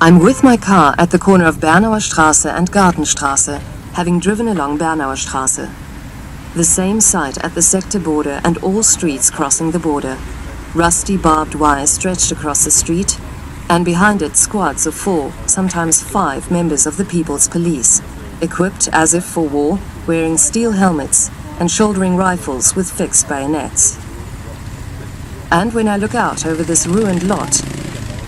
I'm with my car at the corner of Bernauer Straße and Gartenstraße, having driven along Bernauer Straße. The same site at the sector border and all streets crossing the border. Rusty barbed wire stretched across the street, and behind it squads of 4, sometimes 5 members of the People's Police, equipped as if for war, wearing steel helmets and shouldering rifles with fixed bayonets. And when I look out over this ruined lot,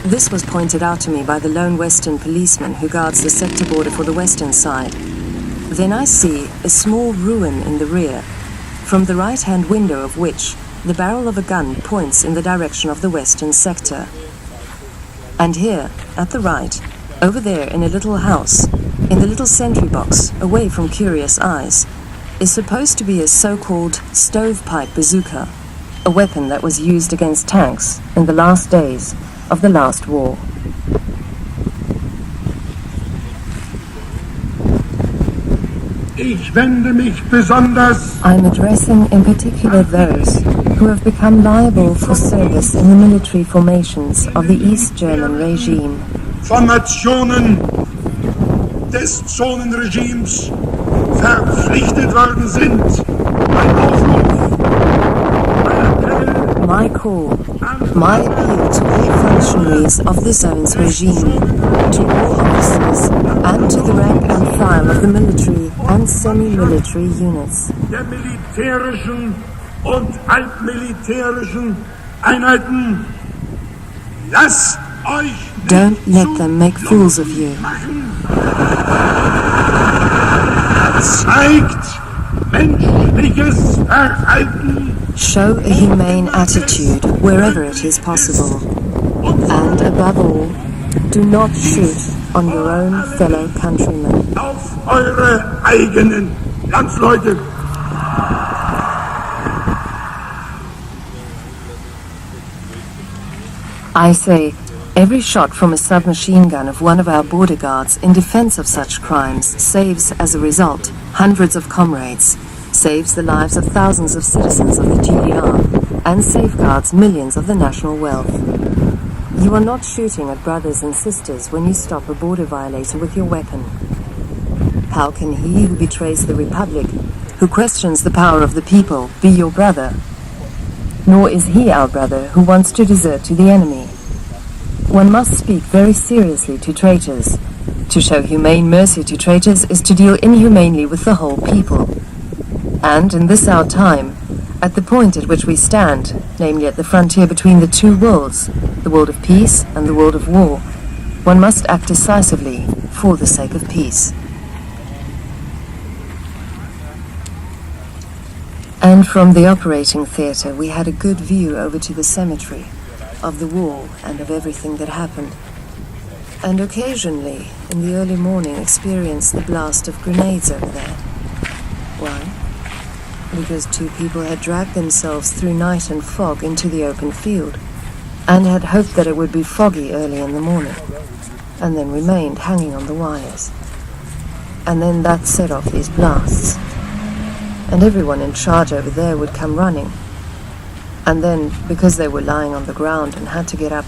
this was pointed out to me by the lone Western policeman who guards the sector border for the western side. Then I see a small ruin in the rear, from the right-hand window of which the barrel of a gun points in the direction of the western sector. And here, at the right, over there in a little house, in the little sentry box, away from curious eyes, is supposed to be a so-called stovepipe bazooka, a weapon that was used against tanks in the last days of the last war. I'm addressing in particular those who have become liable for service in the military formations of the East German regime. Formationen des Zonenregimes verpflichtet worden sind. Ein Aufruf, ein Appell. My call, my appeal to all functionaries of the zone's regime, to all officers, and to the rank and file of the military and semi-military units. Der militärischen und altmilitärischen Einheiten, lasst euch Don't let them make fools of you. Zeigt menschliches Verhalten. Show a humane attitude wherever it is possible. And above all, do not shoot on your own fellow countrymen. Auf eure eigenen Landsleute. I say, every shot from a submachine gun of one of our border guards in defense of such crimes saves, as a result, hundreds of comrades, saves the lives of thousands of citizens of the GDR, and safeguards millions of the national wealth. You are not shooting at brothers and sisters when you stop a border violator with your weapon. How can he who betrays the Republic, who questions the power of the people, be your brother? Nor is he our brother who wants to desert to the enemy. One must speak very seriously to traitors. To show humane mercy to traitors is to deal inhumanely with the whole people. And in this our time, at the point at which we stand, namely at the frontier between the two worlds, the world of peace and the world of war, one must act decisively for the sake of peace. And from the operating theatre we had a good view over to the cemetery, of the wall and of everything that happened. And occasionally, in the early morning, experienced the blast of grenades over there. Why? Because 2 people had dragged themselves through night and fog into the open field, and had hoped that it would be foggy early in the morning, and then remained hanging on the wires. And then that set off these blasts. And everyone in charge over there would come running. And then, because they were lying on the ground and had to get up,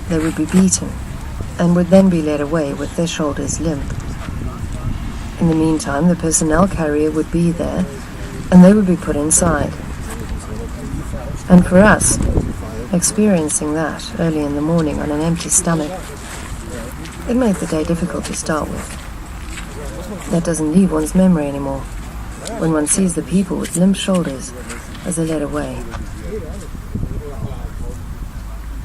they would be beaten, and would then be led away with their shoulders limp. In the meantime, the personnel carrier would be there, and they would be put inside. And for us, experiencing that early in the morning on an empty stomach, it made the day difficult to start with. That doesn't leave one's memory anymore, when one sees the people with limp shoulders as they're led away.